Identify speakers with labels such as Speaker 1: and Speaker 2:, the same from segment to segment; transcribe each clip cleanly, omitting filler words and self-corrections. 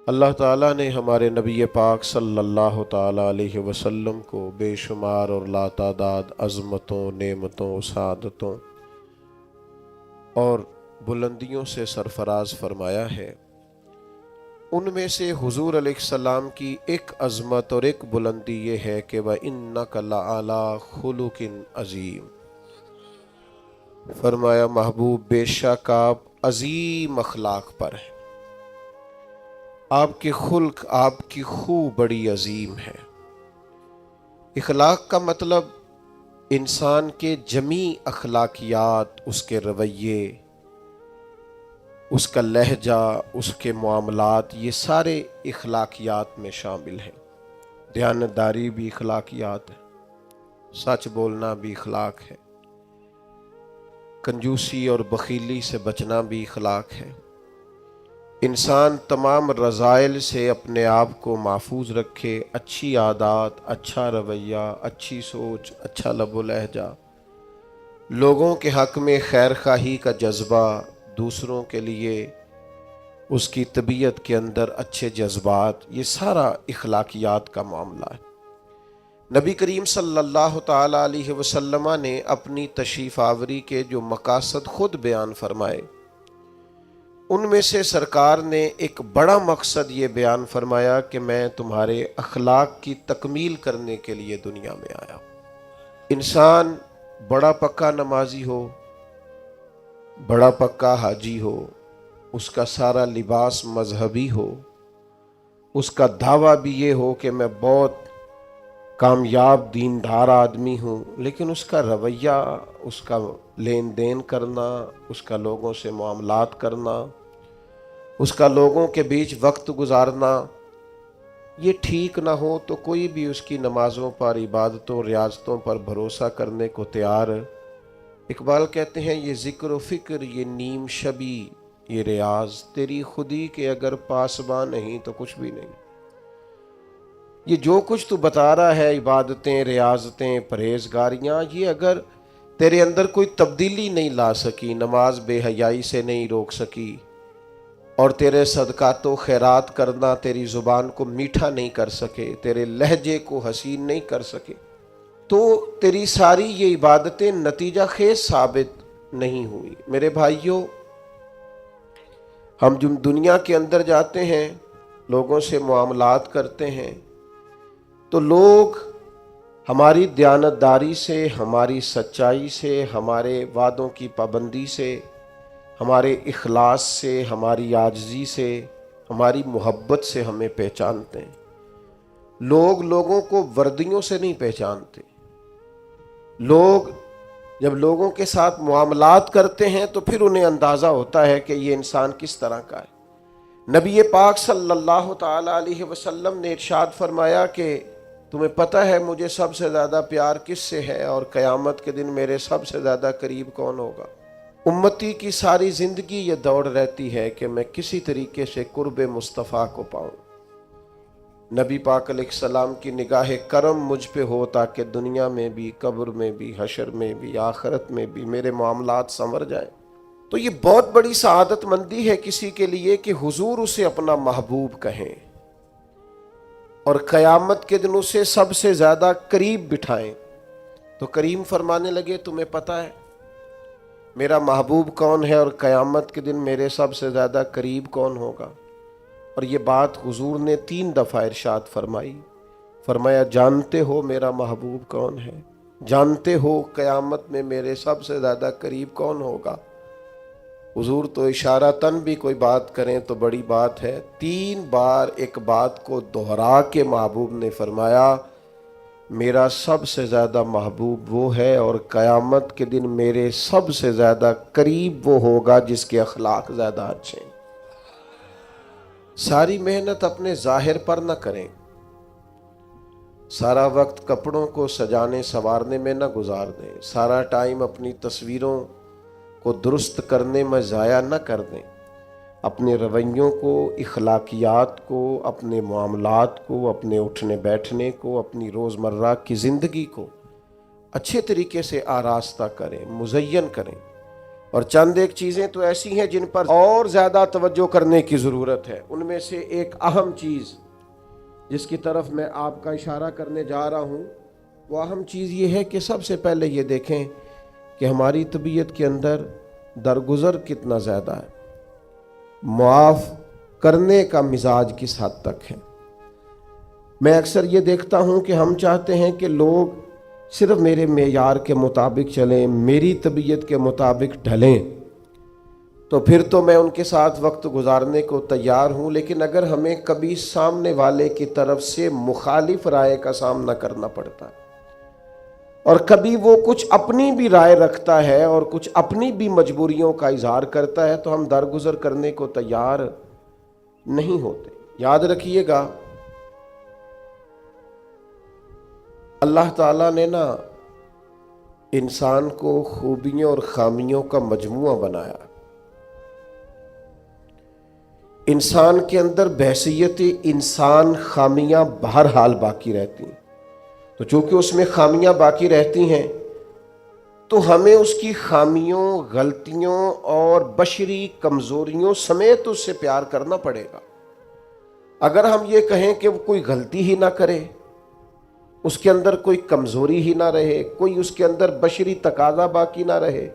Speaker 1: اللہ تعالیٰ نے ہمارے نبی پاک صلی اللہ تعالیٰ علیہ وسلم کو بے شمار اور لاتعداد عظمتوں، نعمتوں، سعادتوں اور بلندیوں سے سرفراز فرمایا ہے۔ ان میں سے حضور علیہ السلام کی ایک عظمت اور ایک بلندی یہ ہے کہ وَإِنَّكَ لَعَلَىٰ خُلُقٍ عَظِيمٍ، فرمایا محبوب بے شک آپ عظیم اخلاق پر ہیں، آپ کے خلق، آپ کی خو بڑی عظیم ہے۔ اخلاق کا مطلب انسان کے جمیع اخلاقیات، اس کے رویے، اس کا لہجہ، اس کے معاملات، یہ سارے اخلاقیات میں شامل ہیں۔ دیانتداری بھی اخلاقیات ہے، سچ بولنا بھی اخلاق ہے، کنجوسی اور بخیلی سے بچنا بھی اخلاق ہے۔ انسان تمام رذائل سے اپنے آپ کو محفوظ رکھے، اچھی عادات، اچھا رویہ، اچھی سوچ، اچھا لب و لہجہ، لوگوں کے حق میں خیر خواہی کا جذبہ، دوسروں کے لیے اس کی طبیعت کے اندر اچھے جذبات، یہ سارا اخلاقیات کا معاملہ ہے۔ نبی کریم صلی اللہ تعالیٰ علیہ وسلم نے اپنی تشریف آوری کے جو مقاصد خود بیان فرمائے، ان میں سے سرکار نے ایک بڑا مقصد یہ بیان فرمایا کہ میں تمہارے اخلاق کی تکمیل کرنے کے لیے دنیا میں آیا۔ انسان بڑا پکا نمازی ہو، بڑا پکا حاجی ہو، اس کا سارا لباس مذہبی ہو، اس کا دعویٰ بھی یہ ہو کہ میں بہت کامیاب دیندار آدمی ہوں، لیکن اس کا رویہ، اس کا لین دین کرنا، اس کا لوگوں سے معاملات کرنا، اس کا لوگوں کے بیچ وقت گزارنا یہ ٹھیک نہ ہو تو کوئی بھی اس کی نمازوں پر، عبادتوں، ریاضتوں پر بھروسہ کرنے کو تیار۔ اقبال کہتے ہیں یہ ذکر و فکر، یہ نیم شبی، یہ ریاض، تیری خودی کے اگر پاسباں نہیں تو کچھ بھی نہیں۔ یہ جو کچھ تو بتا رہا ہے، عبادتیں، ریاضتیں، پرہیزگاریاں، یہ اگر تیرے اندر کوئی تبدیلی نہیں لا سکی، نماز بے حیائی سے نہیں روک سکی، اور تیرے صدقات و خیرات کرنا تیری زبان کو میٹھا نہیں کر سکے، تیرے لہجے کو حسین نہیں کر سکے، تو تیری ساری یہ عبادتیں نتیجہ خیز ثابت نہیں ہوئی۔ میرے بھائیوں، ہم جب دنیا کے اندر جاتے ہیں، لوگوں سے معاملات کرتے ہیں، تو لوگ ہماری دیانتداری سے، ہماری سچائی سے، ہمارے وعدوں کی پابندی سے، ہمارے اخلاص سے، ہماری عاجزی سے، ہماری محبت سے ہمیں پہچانتے ہیں۔ لوگ لوگوں کو وردیوں سے نہیں پہچانتے۔ لوگ جب لوگوں کے ساتھ معاملات کرتے ہیں تو پھر انہیں اندازہ ہوتا ہے کہ یہ انسان کس طرح کا ہے۔ نبی پاک صلی اللہ تعالیٰ علیہ وسلم نے ارشاد فرمایا کہ تمہیں پتہ ہے مجھے سب سے زیادہ پیار کس سے ہے، اور قیامت کے دن میرے سب سے زیادہ قریب کون ہوگا؟ امتی کی ساری زندگی یہ دوڑ رہتی ہے کہ میں کسی طریقے سے قرب مصطفیٰ کو پاؤں۔ نبی پاک علیہ السلام کی نگاہ کرم مجھ پہ ہو تاکہ دنیا میں بھی، قبر میں بھی، حشر میں بھی، آخرت میں بھی میرے معاملات سنور جائیں۔ تو یہ بہت بڑی سعادت مندی ہے کسی کے لیے کہ حضور اسے اپنا محبوب کہیں، اور قیامت کے دن اسے سب سے زیادہ قریب بٹھائیں۔ تو کریم فرمانے لگے تمہیں پتہ ہے میرا محبوب کون ہے، اور قیامت کے دن میرے سب سے زیادہ قریب کون ہوگا؟ اور یہ بات حضور نے 3 دفعہ ارشاد فرمائی۔ فرمایا جانتے ہو میرا محبوب کون ہے؟ جانتے ہو قیامت میں میرے سب سے زیادہ قریب کون ہوگا؟ حضور تو اشارتاً بھی کوئی بات کریں تو بڑی بات ہے، 3 بار ایک بات کو دہرا کے محبوب نے فرمایا میرا سب سے زیادہ محبوب وہ ہے، اور قیامت کے دن میرے سب سے زیادہ قریب وہ ہوگا جس کے اخلاق زیادہ اچھے ہیں۔ ساری محنت اپنے ظاہر پر نہ کریں، سارا وقت کپڑوں کو سجانے سنوارنے میں نہ گزار دیں، سارا ٹائم اپنی تصویروں کو درست کرنے میں ضائع نہ کر دیں۔ اپنے رویوں کو، اخلاقیات کو، اپنے معاملات کو، اپنے اٹھنے بیٹھنے کو، اپنی روزمرہ کی زندگی کو اچھے طریقے سے آراستہ کریں، مزین کریں۔ اور چند ایک چیزیں تو ایسی ہیں جن پر اور زیادہ توجہ کرنے کی ضرورت ہے۔ ان میں سے ایک اہم چیز جس کی طرف میں آپ کا اشارہ کرنے جا رہا ہوں، وہ اہم چیز یہ ہے کہ سب سے پہلے یہ دیکھیں کہ ہماری طبیعت کے اندر درگزر کتنا زیادہ ہے، معاف کرنے کا مزاج کس حد تک ہے۔ میں اکثر یہ دیکھتا ہوں کہ ہم چاہتے ہیں کہ لوگ صرف میرے معیار کے مطابق چلیں، میری طبیعت کے مطابق ڈھلیں، تو پھر تو میں ان کے ساتھ وقت گزارنے کو تیار ہوں۔ لیکن اگر ہمیں کبھی سامنے والے کی طرف سے مخالف رائے کا سامنا کرنا پڑتا ہے، اور کبھی وہ کچھ اپنی بھی رائے رکھتا ہے اور کچھ اپنی بھی مجبوریوں کا اظہار کرتا ہے، تو ہم درگزر کرنے کو تیار نہیں ہوتے۔ یاد رکھیے گا، اللہ تعالیٰ نے انسان کو خوبیوں اور خامیوں کا مجموعہ بنایا۔ انسان کے اندر بحیثیت انسان خامیاں بہرحال باقی رہتی ہیں، تو چونکہ اس میں خامیاں باقی رہتی ہیں تو ہمیں اس کی خامیوں، غلطیوں اور بشری کمزوریوں سمیت اس سے پیار کرنا پڑے گا۔ اگر ہم یہ کہیں کہ وہ کوئی غلطی ہی نہ کرے، اس کے اندر کوئی کمزوری ہی نہ رہے، کوئی اس کے اندر بشری تقاضا باقی نہ رہے،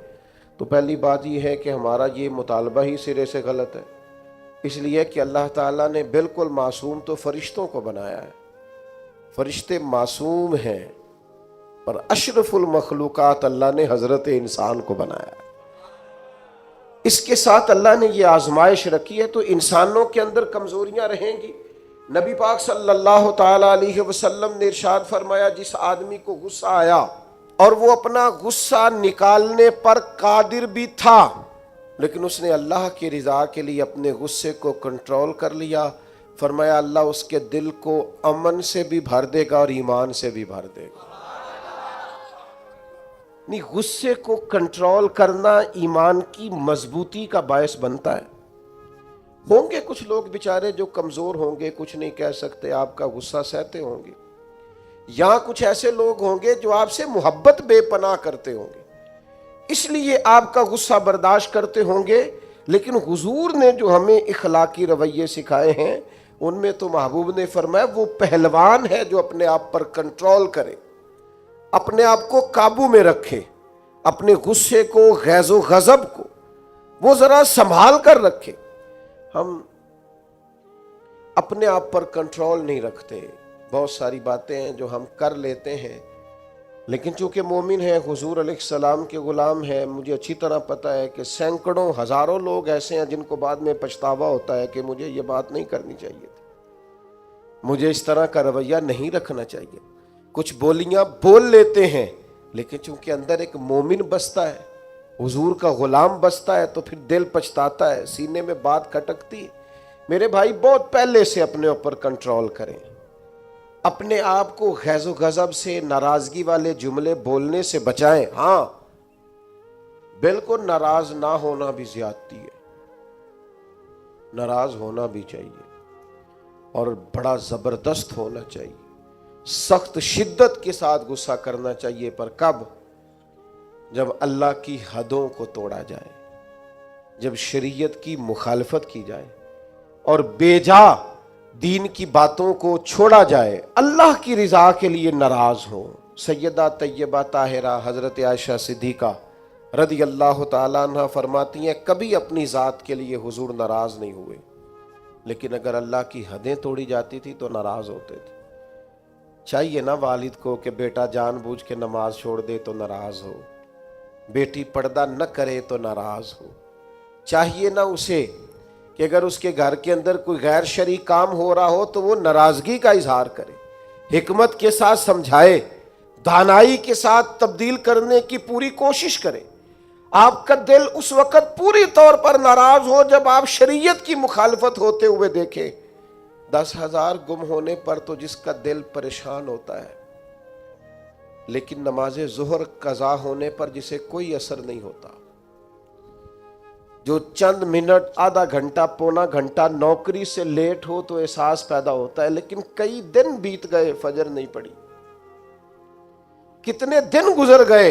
Speaker 1: تو پہلی بات یہ ہے کہ ہمارا یہ مطالبہ ہی سرے سے غلط ہے۔ اس لیے کہ اللہ تعالیٰ نے بالکل معصوم تو فرشتوں کو بنایا ہے، فرشتے معصوم ہیں، اور اشرف المخلوقات اللہ نے حضرت انسان کو بنایا ہے۔ اس کے ساتھ اللہ نے یہ آزمائش رکھی ہے، تو انسانوں کے اندر کمزوریاں رہیں گی۔ نبی پاک صلی اللہ تعالی علیہ وسلم نے ارشاد فرمایا، جس آدمی کو غصہ آیا اور وہ اپنا غصہ نکالنے پر قادر بھی تھا، لیکن اس نے اللہ کی رضا کے لیے اپنے غصے کو کنٹرول کر لیا، فرمایا اللہ اس کے دل کو امن سے بھی بھر دے گا اور ایمان سے بھی بھر دے گا۔ نہیں، غصے کو کنٹرول کرنا ایمان کی مضبوطی کا باعث بنتا ہے۔ ہوں گے کچھ لوگ بیچارے جو کمزور ہوں گے، کچھ نہیں کہہ سکتے، آپ کا غصہ سہتے ہوں گے، یا کچھ ایسے لوگ ہوں گے جو آپ سے محبت بے پناہ کرتے ہوں گے، اس لیے آپ کا غصہ برداشت کرتے ہوں گے۔ لیکن حضور نے جو ہمیں اخلاقی رویے سکھائے ہیں، ان میں تو محبوب نے فرمایا وہ پہلوان ہے جو اپنے آپ پر کنٹرول کرے، اپنے آپ کو قابو میں رکھے، اپنے غصے کو، غیظ و غضب کو وہ ذرا سنبھال کر رکھے۔ ہم اپنے آپ پر کنٹرول نہیں رکھتے، بہت ساری باتیں ہیں جو ہم کر لیتے ہیں، لیکن چونکہ مومن ہے، حضور علیہ السلام کے غلام ہے، مجھے اچھی طرح پتہ ہے کہ سینکڑوں ہزاروں لوگ ایسے ہیں جن کو بعد میں پچھتاوا ہوتا ہے کہ مجھے یہ بات نہیں کرنی چاہیے تھی، مجھے اس طرح کا رویہ نہیں رکھنا چاہیے۔ کچھ بولیاں بول لیتے ہیں، لیکن چونکہ اندر ایک مومن بستا ہے، حضور کا غلام بستا ہے، تو پھر دل پچھتاتا ہے، سینے میں بات کھٹکتی ہے۔ میرے بھائی بہت پہلے سے اپنے اوپر کنٹرول کریں، اپنے آپ کو غیظ و غضب سے، ناراضگی والے جملے بولنے سے بچائیں۔ ہاں، بالکل ناراض نہ ہونا بھی زیادتی ہے، ناراض ہونا بھی چاہیے، اور بڑا زبردست ہونا چاہیے، سخت شدت کے ساتھ غصہ کرنا چاہیے، پر کب؟ جب اللہ کی حدوں کو توڑا جائے، جب شریعت کی مخالفت کی جائے اور بے جا دین کی باتوں کو چھوڑا جائے، اللہ کی رضا کے لیے ناراض ہو۔ سیدہ طیبہ طاہرہ حضرت عائشہ صدیقہ رضی اللہ تعالیٰ عنہ فرماتی ہیں، کبھی اپنی ذات کے لیے حضور ناراض نہیں ہوئے، لیکن اگر اللہ کی حدیں توڑی جاتی تھی تو ناراض ہوتے تھے۔ چاہیے نا والد کو کہ بیٹا جان بوجھ کے نماز چھوڑ دے تو ناراض ہو، بیٹی پردہ نہ کرے تو ناراض ہو، چاہیے نا اسے کہ اگر اس کے گھر کے اندر کوئی غیر شرعی کام ہو رہا ہو تو وہ ناراضگی کا اظہار کرے، حکمت کے ساتھ سمجھائے، دانائی کے ساتھ تبدیل کرنے کی پوری کوشش کرے۔ آپ کا دل اس وقت پوری طور پر ناراض ہو جب آپ شریعت کی مخالفت ہوتے ہوئے دیکھیں۔ 10,000 گم ہونے پر تو جس کا دل پریشان ہوتا ہے، لیکن نماز ظہر قضا ہونے پر جسے کوئی اثر نہیں ہوتا، جو چند منٹ، آدھا گھنٹہ، پونا گھنٹہ نوکری سے لیٹ ہو تو احساس پیدا ہوتا ہے، لیکن کئی دن بیت گئے، فجر نہیں پڑی، کتنے دن گزر گئے،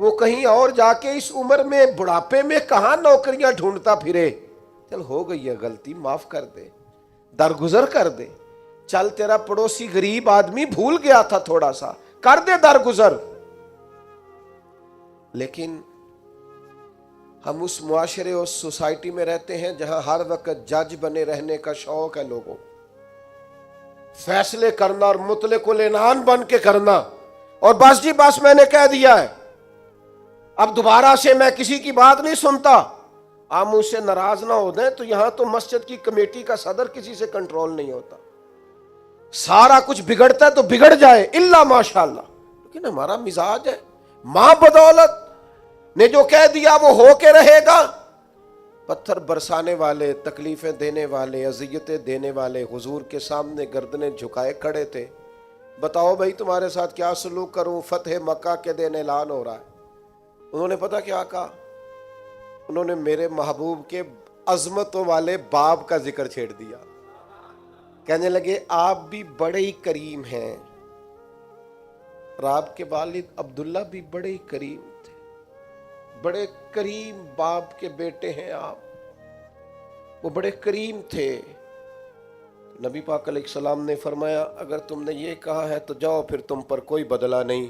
Speaker 1: وہ کہیں اور جا کے اس عمر میں بڑھاپے میں کہاں نوکریاں ڈھونڈتا پھرے. چل ہو گئی ہے غلطی, معاف کر دے, درگزر کر دے. چل تیرا پڑوسی غریب آدمی بھول گیا تھا, تھوڑا سا کر دے درگزر. لیکن ہم اس معاشرے اور سوسائٹی میں رہتے ہیں جہاں ہر وقت جج بنے رہنے کا شوق ہے لوگوں, فیصلے کرنا اور مطلق العنان بن کے کرنا, اور بس جی بس میں نے کہہ دیا ہے, اب دوبارہ سے میں کسی کی بات نہیں سنتا. آپ مجھ سے ناراض نہ ہو دیں تو یہاں تو مسجد کی کمیٹی کا صدر کسی سے کنٹرول نہیں ہوتا, سارا کچھ بگڑتا ہے تو بگڑ جائے الا ماشاءاللہ. لیکن ہمارا مزاج ہے, ماں بدولت نے جو کہہ دیا وہ ہو کے رہے گا. پتھر برسانے والے, تکلیفیں دینے والے, اذیتیں دینے والے حضور کے سامنے گردنیں جھکائے کھڑے تھے. بتاؤ بھائی تمہارے ساتھ کیا سلوک کروں, فتح مکہ کے دن اعلان ہو رہا ہے. انہوں نے پتہ کیا کہا, انہوں نے میرے محبوب کے عظمتوں والے باب کا ذکر چھیڑ دیا. کہنے لگے آپ بھی بڑے ہی کریم ہیں, اور آپ کے والد عبداللہ بھی بڑے ہی کریم تھے, بڑے کریم باپ کے بیٹے ہیں آپ, وہ بڑے کریم تھے. نبی پاک علیہ السلام نے فرمایا اگر تم نے یہ کہا ہے تو جاؤ, پھر تم پر کوئی بدلہ نہیں,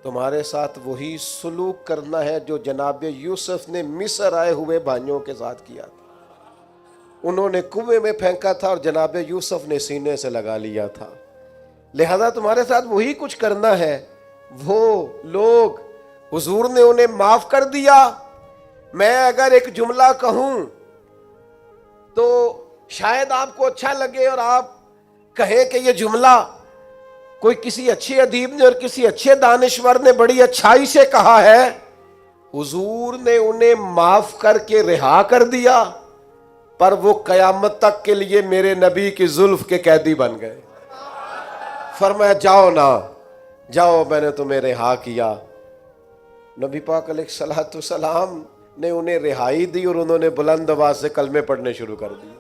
Speaker 1: تمہارے ساتھ وہی سلوک کرنا ہے جو جناب یوسف نے مصر آئے ہوئے بھائیوں کے ساتھ کیا تھا. انہوں نے کنویں میں پھینکا تھا اور جناب یوسف نے سینے سے لگا لیا تھا. لہذا تمہارے ساتھ وہی کچھ کرنا ہے. وہ لوگ, حضور نے انہیں معاف کر دیا. میں اگر ایک جملہ کہوں تو شاید آپ کو اچھا لگے اور آپ کہیں کہ یہ جملہ کوئی کسی اچھے ادیب نے اور کسی اچھے دانشور نے بڑی اچھائی سے کہا ہے. حضور نے انہیں معاف کر کے رہا کر دیا, پر وہ قیامت تک کے لیے میرے نبی کی زلف کے قیدی بن گئے. فرمایا جاؤ نا جاؤ, میں نے تمہیں رہا کیا. نبی پاک علیہ الصلوۃ والسلام نے انہیں رہائی دی اور انہوں نے بلند آواز سے کلمے پڑھنے شروع کر دیے.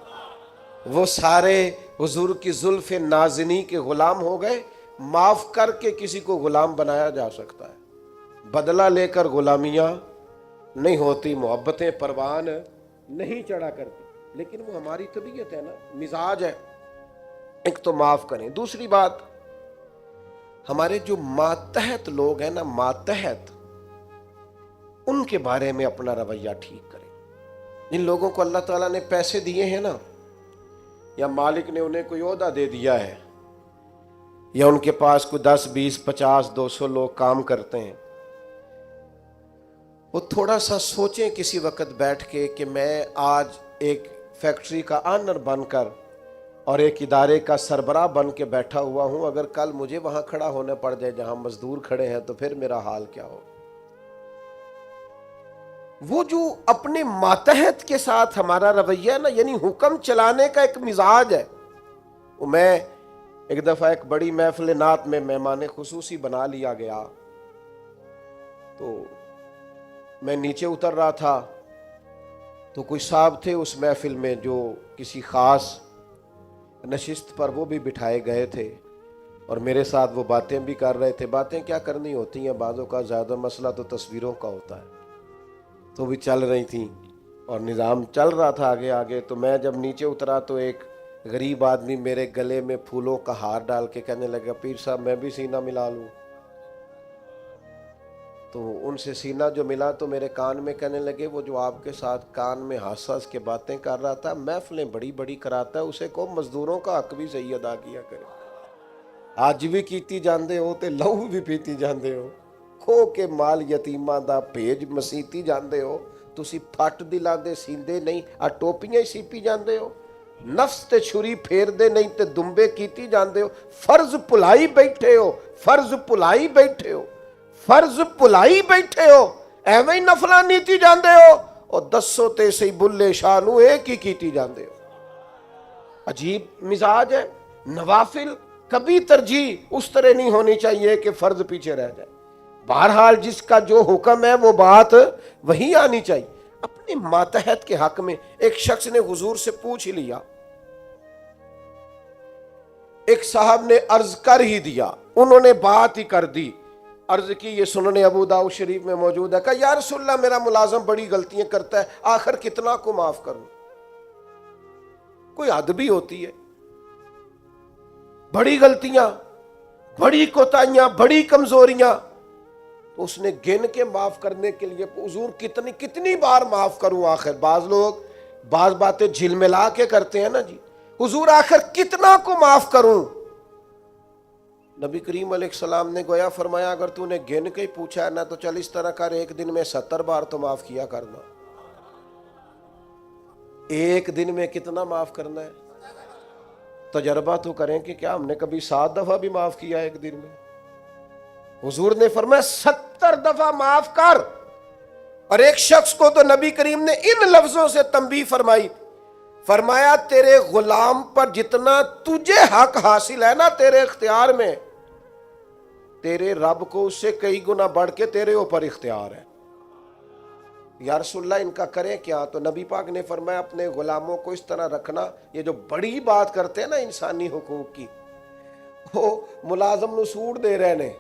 Speaker 1: وہ سارے حضور کی زلف نازنی کے غلام ہو گئے. معاف کر کے کسی کو غلام بنایا جا سکتا ہے, بدلہ لے کر غلامیاں نہیں ہوتی, محبتیں پروان نہیں چڑھا کرتی. لیکن وہ ہماری طبیعت ہے نا, مزاج ہے. ایک تو معاف کریں. دوسری بات, ہمارے جو ماتحت لوگ ہیں نا, ماتحت, ان کے بارے میں اپنا رویہ ٹھیک کریں. جن لوگوں کو اللہ تعالیٰ نے پیسے دیے ہیں نا, یا مالک نے انہیں کوئی عہدہ دے دیا ہے, یا ان کے پاس کوئی 10 20 50 200 لوگ کام کرتے ہیں, وہ تھوڑا سا سوچیں کسی وقت بیٹھ کے کہ میں آج ایک فیکٹری کا آنر بن کر اور ایک ادارے کا سربراہ بن کے بیٹھا ہوا ہوں, اگر کل مجھے وہاں کھڑا ہونے پڑ جائے جہاں مزدور کھڑے ہیں تو پھر میرا حال کیا ہو. وہ جو اپنے ماتحت کے ساتھ ہمارا رویہ نا, یعنی حکم چلانے کا ایک مزاج ہے. میں ایک دفعہ ایک بڑی محفل نعت میں مہمان خصوصی بنا لیا گیا, تو میں نیچے اتر رہا تھا تو کوئی صاحب تھے اس محفل میں جو کسی خاص نشست پر وہ بھی بٹھائے گئے تھے, اور میرے ساتھ وہ باتیں بھی کر رہے تھے. باتیں کیا کرنی ہوتی ہیں, بعضوں کا زیادہ مسئلہ تو تصویروں کا ہوتا ہے, تو بھی چل رہی تھیں اور نظام چل رہا تھا آگے آگے. تو میں جب نیچے اترا تو ایک غریب آدمی میرے گلے میں پھولوں کا ہار ڈال کے کہنے لگا پیر صاحب میں بھی سینہ ملا لوں. تو ان سے سینہ جو ملا تو میرے کان میں کہنے لگے وہ جو آپ کے ساتھ کان میں ہنس ہنس کے باتیں کر رہا تھا, محفلیں بڑی بڑی کراتا ہے, اسے کو مزدوروں کا حق بھی صحیح ادا کیا کرے. آج بھی کیتی جاندے ہو تے لہو بھی پیتی جاندے ہو, کھو کے مال یتیماں دا بھیج مسیتی جاندے ہو, تسی پھٹ دلاندے سیندے نہیں, آ ٹوپیاں ہی سیپی جاندے ہو, نفس تے چھری پھیر دے نہیں تے دمبے کیتی جاندے ہو. فرض پلائی بیٹھے ہو, فرض پلائی بیٹھے ہو, فرض پلائی بیٹھے ہو, ایویں ہی نفلاں نیتی جاندے ہو, اور دسو تے سی بلے شاہ نو ایک ہی کیتی جاندے ہو. عجیب مزاج ہے. نوافل کبھی ترجیح اس طرح نہیں ہونی چاہیے کہ فرض پیچھے رہ جائے. بہرحال جس کا جو حکم ہے وہ بات وہی آنی چاہیے. اپنے ماتحت کے حق میں ایک شخص نے حضور سے پوچھ ہی لیا, ایک صاحب نے عرض کر ہی دیا, انہوں نے بات ہی کر دی. عرض کی، یہ سنن ابو داؤد شریف میں موجود ہے، کہا یا رسول اللہ میرا ملازم بڑی غلطیاں کرتا ہے، آخر کتنا کو معاف کروں؟ کوئی حد بھی ہوتی ہے، بڑی غلطیاں، بڑی کوتاہیاں، بڑی کمزوریاں، تو اس نے گن کے معاف کرنے کے لیے حضور کتنی بار معاف کروں؟ آخر بعض لوگ بعض باتیں جھلملا کے کرتے ہیں نا جی، حضور آخر کتنا کو معاف کروں؟ نبی کریم علیہ السلام نے گویا فرمایا اگر تو نے گن کے ہی پوچھا ہے نا تو چل اس طرح کر، ایک دن میں 70 بار تو معاف کیا کرنا۔ ایک دن میں کتنا معاف کرنا ہے؟ تجربہ تو کریں کہ کیا ہم نے کبھی 7 دفعہ بھی معاف کیا ایک دن میں؟ حضور نے فرمایا 70 دفعہ معاف کر۔ اور ایک شخص کو تو نبی کریم نے ان لفظوں سے تنبیہ فرمائی، فرمایا تیرے غلام پر جتنا تجھے حق حاصل ہے نا تیرے اختیار میں، تیرے رب کو اس سے کئی گنا بڑھ کے تیرے اوپر اختیار ہے۔ یا رسول اللہ ان کا کریں کیا؟ تو نبی پاک نے فرمایا اپنے غلاموں کو اس طرح رکھنا، یہ جو بڑی بات کرتے ہیں نا انسانی حقوق کی، وہ ملازم نو سوٹ دے رہے نے،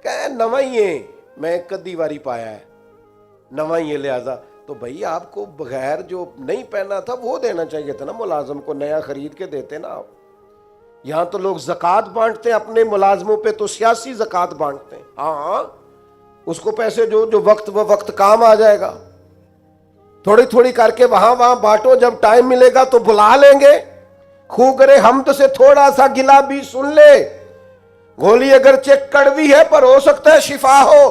Speaker 1: کہ نوائیں میں کدی واری پایا ہے نوائیں، لہذا تو بھئی آپ کو بغیر جو نہیں پہنا تھا وہ دینا چاہیے تھا نا، ملازم کو نیا خرید کے دیتے نا آپ۔ یہاں تو لوگ زکوٰۃ بانٹتے ہیں اپنے ملازموں پہ، تو سیاسی زکوٰۃ بانٹتے ہیں، ہاں اس کو پیسے جو وقت کام آ جائے گا، تھوڑی تھوڑی کر کے وہاں بانٹو، جب ٹائم ملے گا تو بلا لیں گے، خو کرے حمد سے تھوڑا سا گلا بھی سن لے، گولی اگرچہ کڑوی ہے پر ہو سکتا ہے شفا ہو۔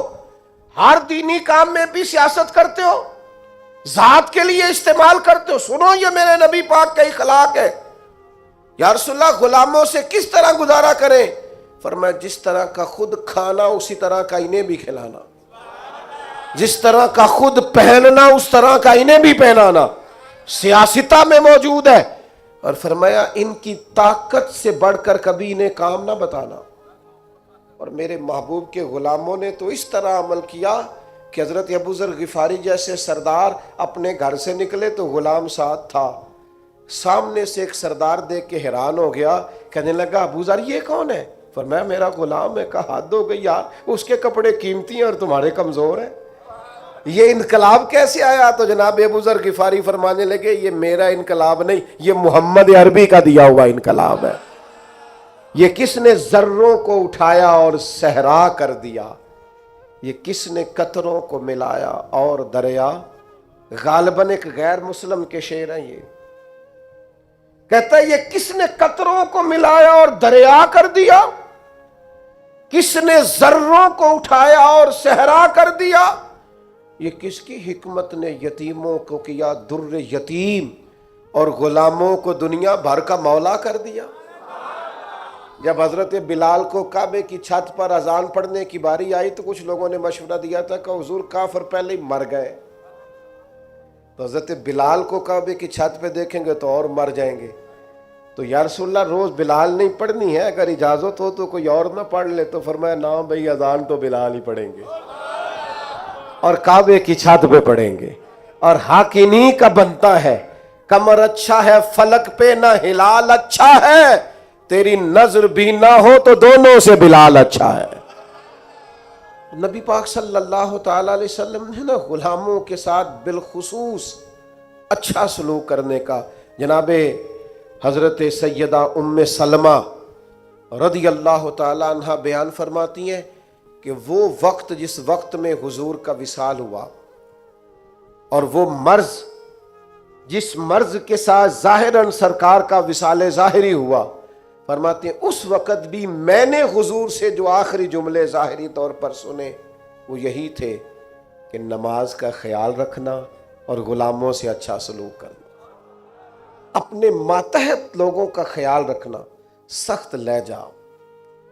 Speaker 1: ہر دینی کام میں بھی سیاست کرتے ہو، ذات کے لیے استعمال کرتے ہو، سنو یہ میرے نبی پاک کا اخلاق ہے۔ یا رسول اللہ غلاموں سے کس طرح گزارا کریں؟ فرمایا جس طرح کا خود کھانا اسی طرح کا انہیں بھی کھلانا، جس طرح کا خود پہننا اس طرح کا انہیں بھی پہنانا، سیاستہ میں موجود ہے۔ اور فرمایا ان کی طاقت سے بڑھ کر کبھی انہیں کام نہ بتانا۔ اور میرے محبوب کے غلاموں نے تو اس طرح عمل کیا کہ حضرت ابو ذر غفاری جیسے سردار اپنے گھر سے نکلے تو غلام ساتھ تھا، سامنے سے ایک سردار دیکھ کے حیران ہو گیا، کہنے لگا ابو ذر یہ کون ہے؟ فرمایا میرا غلام ہے۔ کہا حد ہو گئی یار، اس کے کپڑے قیمتی ہیں اور تمہارے کمزور ہیں، یہ انقلاب کیسے آیا؟ تو جناب ابو ذر غفاری فرمانے لگے یہ میرا انقلاب نہیں، یہ محمد عربی کا دیا ہوا انقلاب ہے۔ یہ کس نے ذروں کو اٹھایا اور صحرا کر دیا، یہ کس نے قطروں کو ملایا اور دریا، غالباً ایک غیر مسلم کے شعر ہیں، یہ کہتا ہے یہ کس نے قطروں کو ملایا اور دریا کر دیا، کس نے ذروں کو اٹھایا اور صحرا کر دیا، یہ کس کی حکمت نے یتیموں کو کیا در یتیم اور غلاموں کو دنیا بھر کا مولا کر دیا۔ جب حضرت بلال کو کعبے کی چھت پر اذان پڑھنے کی باری آئی تو کچھ لوگوں نے مشورہ دیا تھا کہ حضور کافر پہلے ہی مر گئے، تو حضرت بلال کو کعبے کی چھت پہ دیکھیں گے تو اور مر جائیں گے، تو یا رسول اللہ روز بلال نہیں پڑھنی ہے، اگر اجازت ہو تو کوئی اور نہ پڑھ لے، تو فرمایا نا بھئی اذان تو بلال ہی پڑھیں گے اور کعبے کی چھت پہ پڑھیں گے، اور حق انہی کا بنتا ہے، کمر اچھا ہے فلک پہ نہ ہلال اچھا ہے، تیری نظر بھی نہ ہو تو دونوں سے بلال اچھا ہے۔ نبی پاک صلی اللہ تعالی علیہ وسلم نے نا غلاموں کے ساتھ بالخصوص اچھا سلوک کرنے کا، جناب حضرت سیدہ ام سلمہ رضی اللہ تعالی عنہ بیان فرماتی ہیں کہ وہ وقت جس وقت میں حضور کا وصال ہوا اور وہ مرض جس مرض کے ساتھ ظاہراً سرکار کا وصال ظاہری ہوا، فرماتے ہیں اس وقت بھی میں نے حضور سے جو آخری جملے ظاہری طور پر سنے وہ یہی تھے کہ نماز کا خیال رکھنا اور غلاموں سے اچھا سلوک کرنا، اپنے ماتحت لوگوں کا خیال رکھنا، سخت لہجہ،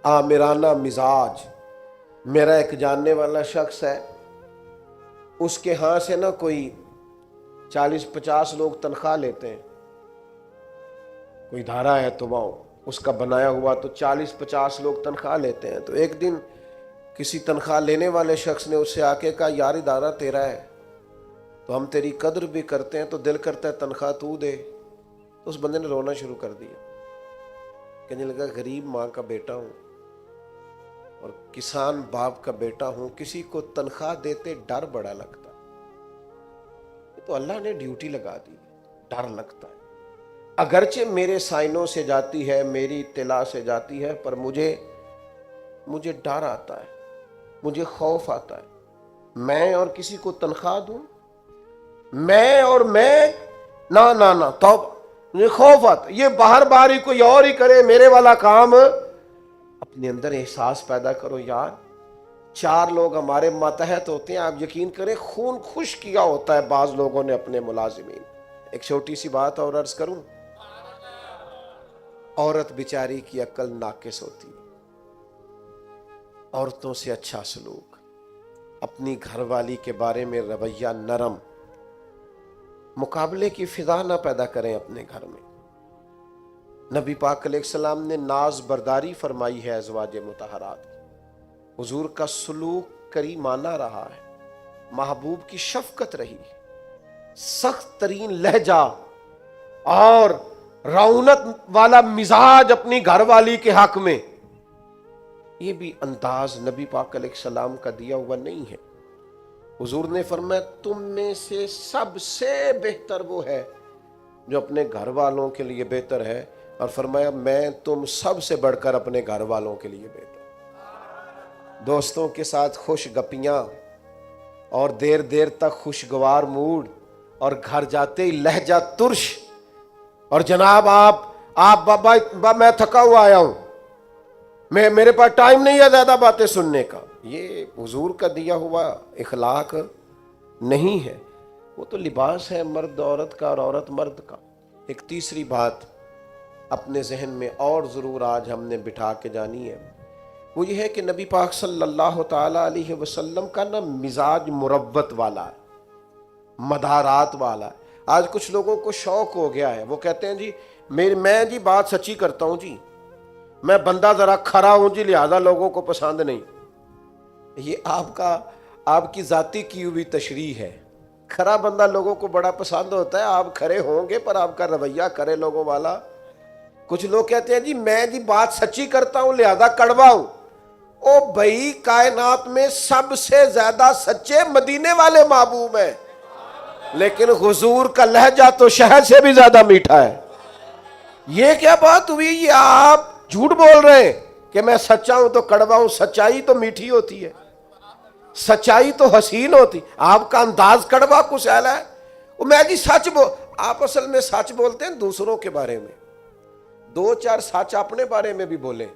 Speaker 1: آمرانہ مزاج۔ میرا ایک جاننے والا شخص ہے، اس کے ہاں سے نا کوئی 40-50 لوگ تنخواہ لیتے ہیں، کوئی ادارہ ہے تو وہ اس کا بنایا ہوا تو 40-50 لوگ تنخواہ لیتے ہیں۔ تو ایک دن کسی تنخواہ لینے والے شخص نے اس سے آ کے کہا یار ادارہ تیرا ہے تو ہم تیری قدر بھی کرتے ہیں، تو دل کرتا ہے تنخواہ تو دے۔ تو اس بندے نے رونا شروع کر دیا، کہنے لگا غریب ماں کا بیٹا ہوں، اور کسان باپ کا بیٹا ہوں، کسی کو تنخواہ دیتے ڈر بڑا لگتا ہے، تو اللہ نے ڈیوٹی لگا دی، ڈر لگتا ہے، اگرچہ میرے سائنوں سے جاتی ہے، میری اطلاع سے جاتی ہے، پر مجھے ڈر آتا ہے، مجھے خوف آتا ہے۔ میں اور کسی کو تنخواہ دوں، میں نہ توبہ، مجھے خوف آتا ہے، یہ باہر ہی کوئی اور ہی کرے میرے والا کام۔ اپنے اندر احساس پیدا کرو، یار 4 لوگ ہمارے ماتحت ہوتے ہیں، آپ یقین کریں خون خوش کیا ہوتا ہے بعض لوگوں نے اپنے ملازمین۔ ایک چھوٹی سی بات اور عرض کروں، عورت بیچاری کی عقل ناقص ہوتی ہے، عورتوں سے اچھا سلوک، اپنی گھر والی کے بارے میں رویہ نرم، مقابلے کی فضا نہ پیدا کریں اپنے گھر میں۔ نبی پاک علیہ السلام نے ناز برداری فرمائی ہے ازواج مطہرات کی، حضور کا سلوک کریمانہ رہا ہے، محبوب کی شفقت رہی ہے، سخت ترین لہجہ اور رعونت والا مزاج اپنی گھر والی کے حق میں، یہ بھی انداز نبی پاک علیہ السلام کا دیا ہوا نہیں ہے۔ حضور نے فرمایا تم میں سے سب سے بہتر وہ ہے جو اپنے گھر والوں کے لیے بہتر ہے، اور فرمایا میں تم سب سے بڑھ کر اپنے گھر والوں کے لیے بہتر۔ دوستوں کے ساتھ خوش گپیاں اور دیر تک خوشگوار موڈ، اور گھر جاتے ہی لہجہ ترش، اور جناب آپ بابا میں تھکا ہوا آیا ہوں، میرے پاس ٹائم نہیں ہے زیادہ باتیں سننے کا، یہ حضور کا دیا ہوا اخلاق نہیں ہے۔ وہ تو لباس ہے مرد عورت کا اور عورت مرد کا۔ ایک تیسری بات اپنے ذہن میں اور ضرور آج ہم نے بٹھا کے جانی ہے، وہ یہ ہے کہ نبی پاک صلی اللہ تعالی علیہ وسلم کا نا مزاج مروت والا ہے، مدارات والا ہے۔ آج کچھ لوگوں کو شوق ہو گیا ہے، وہ کہتے ہیں جی میں جی بات سچی کرتا ہوں جی، میں بندہ ذرا کھرا ہوں جی لہذا لوگوں کو پسند نہیں۔ یہ آپ کی ذاتی کی ہوئی تشریح ہے۔ کھرا بندہ لوگوں کو بڑا پسند ہوتا ہے، آپ کھرے ہوں گے پر آپ کا رویہ کرے لوگوں والا۔ کچھ لوگ کہتے ہیں جی میں جی بات سچی کرتا ہوں لہذا کڑوا ہوں۔ او بھائی کائنات میں سب سے زیادہ سچے مدینے والے محبوب ہیں، لیکن حضور کا لہجہ تو شہد سے بھی زیادہ میٹھا ہے۔ یہ کیا بات ہوئی؟ یہ آپ جھوٹ بول رہے ہیں کہ میں سچا ہوں تو کڑوا ہوں۔ سچائی تو میٹھی ہوتی ہے، سچائی تو حسین ہوتی، آپ کا انداز کڑوا کچھ ایلا ہے۔ میں جی سچ آپ اصل میں سچ بولتے ہیں دوسروں کے بارے میں، 2-4 سچ اپنے بارے میں بھی بولیں،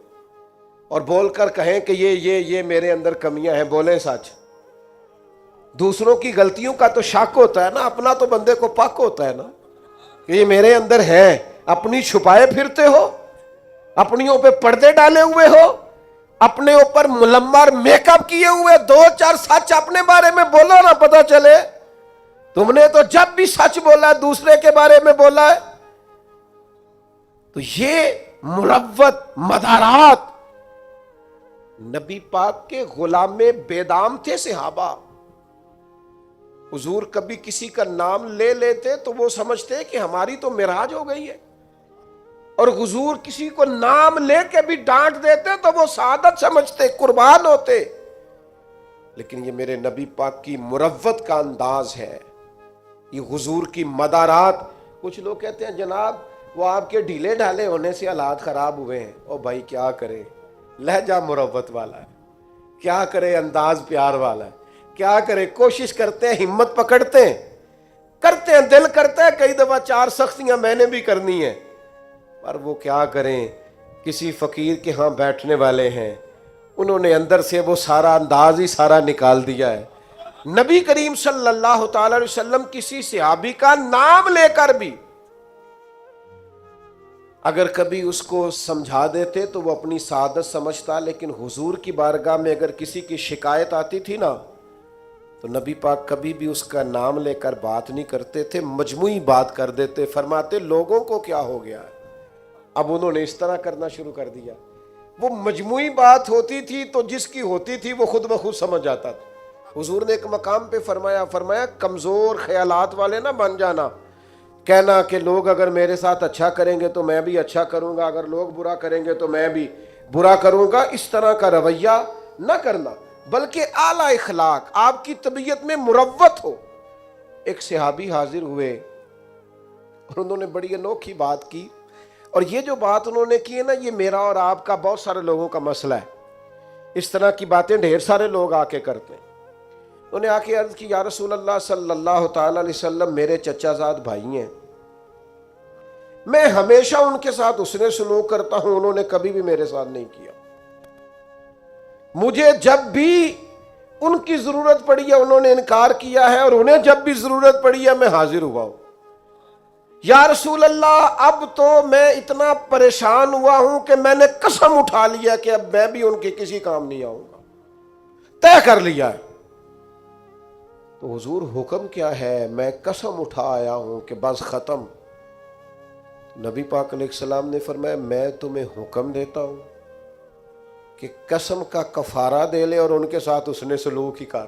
Speaker 1: اور بول کر کہیں کہ یہ میرے اندر کمیاں ہیں، بولیں سچ۔ دوسروں کی غلطیوں کا تو شک ہوتا ہے نا، اپنا تو بندے کو پاک ہوتا ہے نا کہ یہ میرے اندر ہے۔ اپنی چھپائے پھرتے ہو، اپنیوں پہ پردے ڈالے ہوئے ہو، اپنے اوپر ملمر میک اپ کیے ہوئے، 2-4 سچ اپنے بارے میں بولو نا، پتا چلے تم نے تو جب بھی سچ بولا دوسرے کے بارے میں بولا ہے۔ تو یہ مروت مدارات، نبی پاک کے غلام بیدام تھے صحابہ۔ حضور کبھی کسی کا نام لے لیتے تو وہ سمجھتے کہ ہماری تو معراج ہو گئی ہے، اور حضور کسی کو نام لے کے بھی ڈانٹ دیتے تو وہ سعادت سمجھتے، قربان ہوتے۔ لیکن یہ میرے نبی پاک کی مروت کا انداز ہے، یہ حضور کی مدارات۔ کچھ لوگ کہتے ہیں جناب وہ آپ کے ڈھیلے ڈھالے ہونے سے حالات خراب ہوئے ہیں۔ او بھائی کیا کرے، لہجہ مروت والا ہے، کیا کرے انداز پیار والا ہے، کیا کرے کوشش کرتے ہیں، ہمت پکڑتے ہیں، دل کرتا ہے کئی دفعہ 4 سختیاں میں نے بھی کرنی ہے، پر وہ کیا کریں، کسی فقیر کے ہاں بیٹھنے والے ہیں، انہوں نے اندر سے وہ سارا انداز ہی سارا نکال دیا ہے۔ نبی کریم صلی اللہ تعالی علیہ وسلم کسی صحابی کا نام لے کر بھی اگر کبھی اس کو سمجھا دیتے تو وہ اپنی سعادت سمجھتا، لیکن حضور کی بارگاہ میں اگر کسی کی شکایت آتی تھی نا تو نبی پاک کبھی بھی اس کا نام لے کر بات نہیں کرتے تھے، مجموعی بات کر دیتے، فرماتے لوگوں کو کیا ہو گیا ہے۔ اب انہوں نے اس طرح کرنا شروع کر دیا، وہ مجموعی بات ہوتی تھی تو جس کی ہوتی تھی وہ خود بخود سمجھ آتا تھا۔ حضور نے ایک مقام پہ فرمایا کمزور خیالات والے نہ بن جانا، کہنا کہ لوگ اگر میرے ساتھ اچھا کریں گے تو میں بھی اچھا کروں گا، اگر لوگ برا کریں گے تو میں بھی برا کروں گا۔ اس طرح کا رویہ نہ کرنا، بلکہ اعلیٰ اخلاق، آپ کی طبیعت میں مروت ہو۔ ایک صحابی حاضر ہوئے اور انہوں نے بڑی انوکھی بات کی، اور یہ جو بات انہوں نے کی ہے نا، یہ میرا اور آپ کا بہت سارے لوگوں کا مسئلہ ہے۔ اس طرح کی باتیں ڈھیر سارے لوگ آ کے کرتے ہیں۔ انہوں نے آ کے عرض کی، یا رسول اللہ صلی اللہ تعالی علیہ وسلم، میرے چچا زاد بھائی ہیں، میں ہمیشہ ان کے ساتھ حسن سلوک کرتا ہوں، انہوں نے کبھی بھی میرے ساتھ نہیں کیا۔ مجھے جب بھی ان کی ضرورت پڑی ہے انہوں نے انکار کیا ہے، اور انہیں جب بھی ضرورت پڑی ہے میں حاضر ہوا ہوں۔ یا رسول اللہ، اب تو میں اتنا پریشان ہوا ہوں کہ میں نے قسم اٹھا لیا کہ اب میں بھی ان کے کسی کام نہیں آؤں گا، طے کر لیا ہے۔ تو حضور حکم کیا ہے؟ میں قسم اٹھا آیا ہوں کہ بس ختم۔ نبی پاک علیہ السلام نے فرمایا، میں تمہیں حکم دیتا ہوں کہ قسم کا کفارہ دے لے اور ان کے ساتھ حسن سلوک ہی کر۔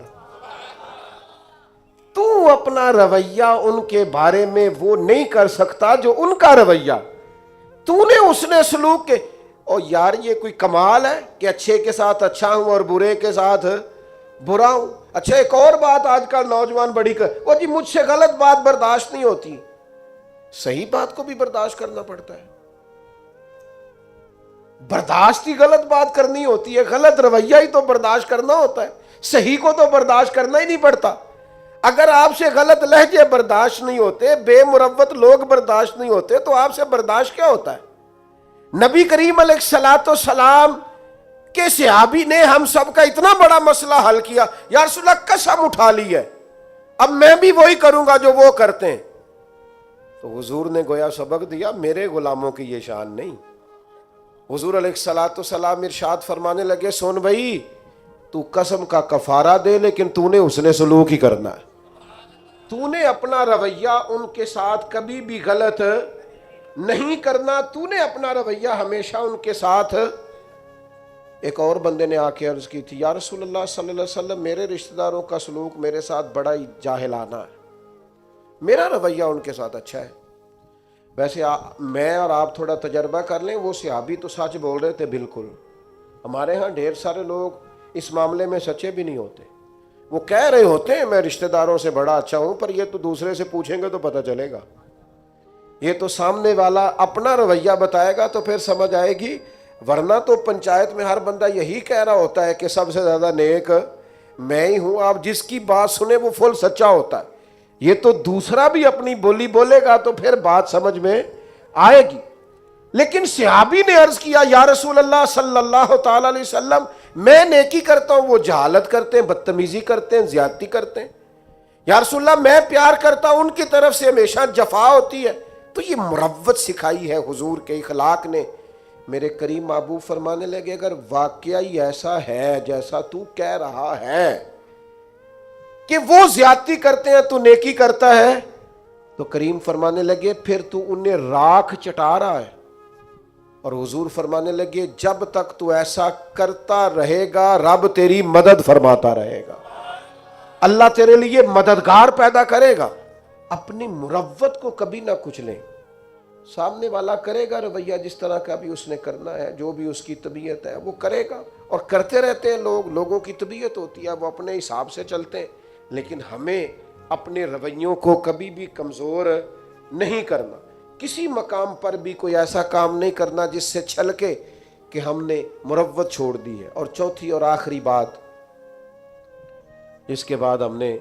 Speaker 1: تو اپنا رویہ ان کے بارے میں وہ نہیں کر سکتا جو ان کا رویہ، تو نے حسن سلوک کے۔ اور یار یہ کوئی کمال ہے کہ اچھے کے ساتھ اچھا ہوں اور برے کے ساتھ برا ہوں؟ اچھا ایک اور بات آج کل نوجوان بڑی وہ جی مجھ سے غلط بات برداشت نہیں ہوتی، صحیح بات کو بھی برداشت کرنا پڑتا ہے۔ برداشت ہی غلط بات کرنی ہوتی ہے، غلط رویہ ہی تو برداشت کرنا ہوتا ہے، صحیح کو تو برداشت کرنا ہی نہیں پڑتا۔ اگر آپ سے غلط لہجے برداشت نہیں ہوتے، بے مروت لوگ برداشت نہیں ہوتے، تو آپ سے برداشت کیا ہوتا ہے؟ نبی کریم علیہ الصلوۃ والسلام کے صحابی نے ہم سب کا اتنا بڑا مسئلہ حل کیا، یا رسول اللہ قسم اٹھا لی ہے اب میں بھی وہی کروں گا جو وہ کرتے ہیں۔ تو حضور نے گویا سبق دیا، میرے غلاموں کی یہ شان نہیں۔ حضور علیہ الصلوۃ والسلام ارشاد فرمانے لگے، سن بھائی، تو قسم کا کفارہ دے، لیکن تو نے حسن سلوک ہی کرنا ہے۔ تو نے اپنا رویہ ان کے ساتھ کبھی بھی غلط نہیں کرنا، تو نے اپنا رویہ ہمیشہ ان کے ساتھ۔ ایک اور بندے نے آ کے عرض کی تھی، یا رسول اللہ صلی اللہ علیہ وسلم، میرے رشتہ داروں کا سلوک میرے ساتھ بڑا ہی جاہلانہ ہے، میرا رویہ ان کے ساتھ اچھا ہے۔ ویسے میں اور آپ تھوڑا تجربہ کر لیں، وہ صحابی تو سچ بول رہے تھے بالکل۔ ہمارے ہاں ڈھیر سارے لوگ اس معاملے میں سچے بھی نہیں ہوتے، وہ کہہ رہے ہوتے ہیں میں رشتہ داروں سے بڑا اچھا ہوں، پر یہ تو دوسرے سے پوچھیں گے تو پتہ چلے گا، یہ تو سامنے والا اپنا رویہ بتائے گا تو پھر سمجھ آئے گی، ورنہ تو پنچایت میں ہر بندہ یہی کہہ رہا ہوتا ہے کہ سب سے زیادہ نیک میں ہی ہوں۔ آپ جس کی بات سنیں وہ فل سچا ہوتا ہے، یہ تو دوسرا بھی اپنی بولی بولے گا تو پھر بات سمجھ میں آئے گی۔ لیکن صحابی نے عرض کیا، یا رسول اللہ صلی اللہ تعالی علیہ وسلم، میں نیکی کرتا ہوں، وہ جہالت کرتے ہیں، بدتمیزی کرتے ہیں، زیادتی کرتے ہیں۔ یا رسول اللہ، میں پیار کرتا ہوں، ان کی طرف سے ہمیشہ جفا ہوتی ہے۔ تو یہ مروت سکھائی ہے حضور کے اخلاق نے۔ میرے کریم محبوب فرمانے لگے، اگر واقعہ ہی ایسا ہے جیسا تو کہہ رہا ہے کہ وہ زیادتی کرتے ہیں تو نیکی کرتا ہے، تو کریم فرمانے لگے پھر تو انہیں راکھ چٹا رہا ہے۔ اور حضور فرمانے لگے، جب تک تو ایسا کرتا رہے گا رب تیری مدد فرماتا رہے گا، اللہ تیرے لیے مددگار پیدا کرے گا۔ اپنی مروت کو کبھی نہ کچلیں، سامنے والا کرے گا رویہ جس طرح کا بھی اس نے کرنا ہے، جو بھی اس کی طبیعت ہے وہ کرے گا، اور کرتے رہتے ہیں لوگ، لوگوں کی طبیعت ہوتی ہے وہ اپنے حساب سے چلتے ہیں، لیکن ہمیں اپنے رویوں کو کبھی بھی کمزور نہیں کرنا، کسی مقام پر بھی کوئی ایسا کام نہیں کرنا جس سے چھلکے کہ ہم نے مروت چھوڑ دی ہے۔ اور چوتھی اور آخری بات جس کے بعد ہم نے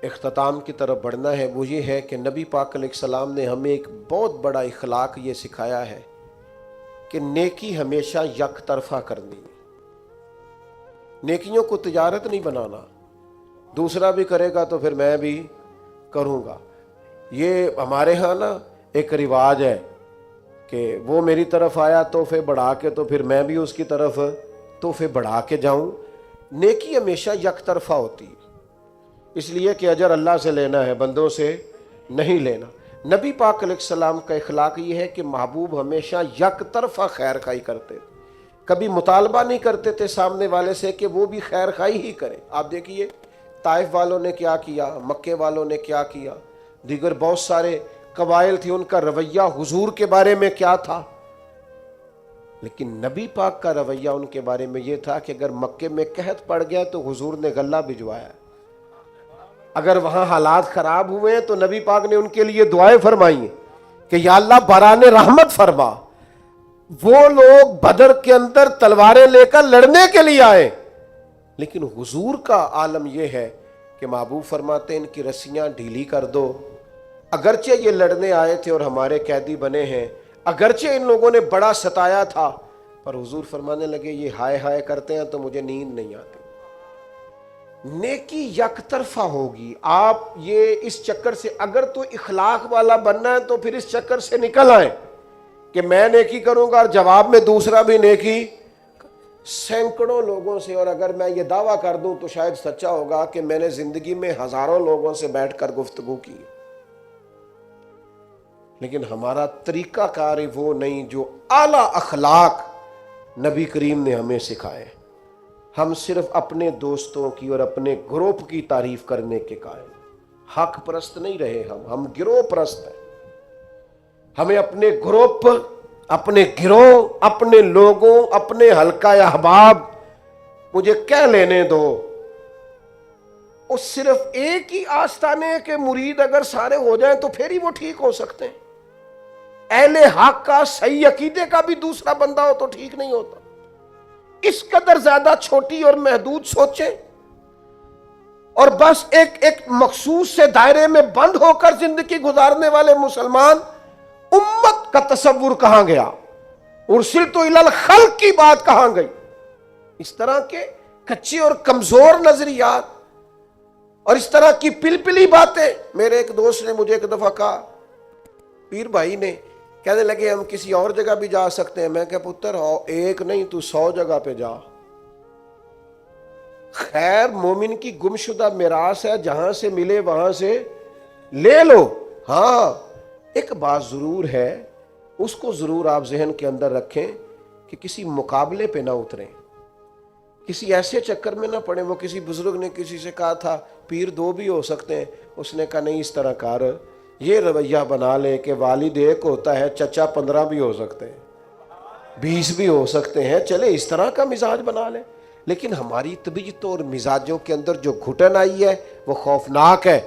Speaker 1: اختتام کی طرف بڑھنا ہے، وہ یہ ہے کہ نبی پاک علیہ السلام نے ہمیں ایک بہت بڑا اخلاق یہ سکھایا ہے کہ نیکی ہمیشہ یک طرفہ کرنی ہے، نیکیوں کو تجارت نہیں بنانا، دوسرا بھی کرے گا تو پھر میں بھی کروں گا۔ یہ ہمارے ہاں نا ایک رواج ہے کہ وہ میری طرف آیا تحفے بڑھا کے تو پھر میں بھی اس کی طرف تحفے بڑھا کے جاؤں۔ نیکی ہمیشہ یک طرفہ ہوتی ہے، اس لیے کہ اجر اللہ سے لینا ہے، بندوں سے نہیں لینا۔ نبی پاک علیہ السلام کا اخلاق یہ ہے کہ محبوب ہمیشہ یک طرفہ خیر خواہی کرتے تھے، کبھی مطالبہ نہیں کرتے تھے سامنے والے سے کہ وہ بھی خیر خواہی ہی کرے۔ آپ دیکھیے طائف والوں نے کیا کیا، مکے والوں نے کیا کیا، دیگر بہت سارے قبائل تھے، ان کا رویہ حضور کے بارے میں کیا تھا۔ لیکن نبی پاک کا رویہ ان کے بارے میں یہ تھا کہ اگر مکے میں قحط پڑ گیا تو حضور نے غلہ بھجوایا، اگر وہاں حالات خراب ہوئے ہیں تو نبی پاک نے ان کے لیے دعائیں فرمائی ہیں کہ یا اللہ باران رحمت فرما۔ وہ لوگ بدر کے اندر تلواریں لے کر لڑنے کے لیے آئے، لیکن حضور کا عالم یہ ہے کہ محبوب فرماتے ہیں ان کی رسیاں ڈھیلی کر دو، اگرچہ یہ لڑنے آئے تھے اور ہمارے قیدی بنے ہیں، اگرچہ ان لوگوں نے بڑا ستایا تھا، پر حضور فرمانے لگے یہ ہائے ہائے کرتے ہیں تو مجھے نیند نہیں آتی۔ نیکی یک طرفہ ہوگی، آپ یہ اس چکر سے اگر تو اخلاق والا بننا ہے تو پھر اس چکر سے نکل آئیں کہ میں نیکی کروں گا اور جواب میں دوسرا بھی نیکی۔ سینکڑوں لوگوں سے، اور اگر میں یہ دعویٰ کر دوں تو شاید سچا ہوگا کہ میں نے زندگی میں ہزاروں لوگوں سے بیٹھ کر گفتگو کی، لیکن ہمارا طریقہ کار وہ نہیں جو اعلیٰ اخلاق نبی کریم نے ہمیں سکھائے۔ ہم صرف اپنے دوستوں کی اور اپنے گروپ کی تعریف کرنے کے قائل، حق پرست نہیں رہے، ہم گروہ پرست ہیں۔ ہمیں اپنے گروپ، اپنے گروہ، اپنے لوگوں، اپنے حلقہ احباب مجھے کہہ لینے دو۔ اور صرف ایک ہی آستانے کے مرید اگر سارے ہو جائیں تو پھر ہی وہ ٹھیک ہو سکتے ہیں۔ اہل حق کا صحیح عقیدے کا بھی دوسرا بندہ ہو تو ٹھیک نہیں ہوتا۔ اس قدر زیادہ چھوٹی اور محدود سوچیں اور بس ایک مخصوص سے دائرے میں بند ہو کر زندگی گزارنے والے مسلمان، امت کا تصور کہاں گیا؟ ارسلت الی الخلق کی بات کہاں گئی؟ اس طرح کے کچی اور کمزور نظریات اور اس طرح کی پلپلی باتیں۔ میرے ایک دوست نے مجھے ایک دفعہ کہا، پیر بھائی نے کہنے لگے ہم کسی اور جگہ بھی جا سکتے ہیں۔ میں کہا پتر ایک نہیں تو 100 جگہ پہ جا، خیر مومن کی گمشدہ میراث ہے، جہاں سے ملے وہاں سے لے لو۔ ہاں ایک بات ضرور ہے، اس کو ضرور آپ ذہن کے اندر رکھیں کہ کسی مقابلے پہ نہ اتریں، کسی ایسے چکر میں نہ پڑیں۔ وہ کسی بزرگ نے کسی سے کہا تھا پیر 2 بھی ہو سکتے ہیں، اس نے کہا نہیں اس طرح کر، یہ رویہ بنا لے کہ والد ایک ہوتا ہے، چچا 15 بھی ہو سکتے ہیں، 20 بھی ہو سکتے ہیں، چلے اس طرح کا مزاج بنا لے۔ لیکن ہماری طبیعتوں اور مزاجوں کے اندر جو گھٹن آئی ہے وہ خوفناک ہے۔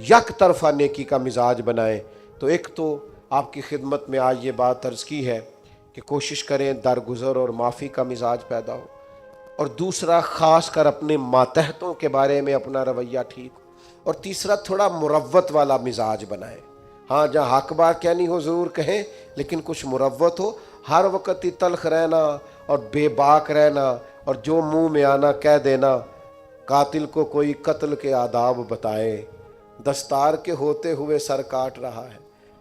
Speaker 1: یک طرفہ نیکی کا مزاج بنائیں۔ تو ایک تو آپ کی خدمت میں آج یہ بات عرض کی ہے کہ کوشش کریں درگزر اور معافی کا مزاج پیدا ہو، اور دوسرا خاص کر اپنے ماتحتوں کے بارے میں اپنا رویہ ٹھیک ہو، اور تیسرا تھوڑا مروت والا مزاج بنائیں۔ ہاں جہاں حق بات کہنی ہو ضرور کہیں، لیکن کچھ مروت ہو۔ ہر وقت ہی تلخ رہنا اور بے باک رہنا اور جو منہ میں آنا کہہ دینا، قاتل کو کوئی قتل کے آداب بتائے، دستار کے ہوتے ہوئے سر کاٹ رہا ہے۔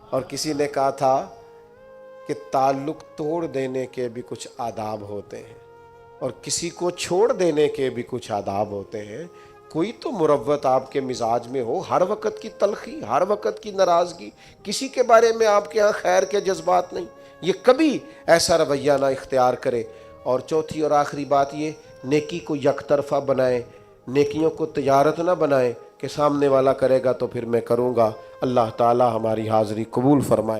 Speaker 1: اور کسی نے کہا تھا کہ تعلق توڑ دینے کے بھی کچھ آداب ہوتے ہیں اور کسی کو چھوڑ دینے کے بھی کچھ آداب ہوتے ہیں۔ کوئی تو مروت آپ کے مزاج میں ہو، ہر وقت کی تلخی، ہر وقت کی ناراضگی، کسی کے بارے میں آپ کے ہاں خیر کے جذبات نہیں، یہ کبھی ایسا رویہ نہ اختیار کرے۔ اور چوتھی اور آخری بات یہ، نیکی کو یک طرفہ بنائیں، نیکیوں کو تجارت نہ بنائیں کہ سامنے والا کرے گا تو پھر میں کروں گا۔ اللہ تعالی ہماری حاضری قبول فرمائے۔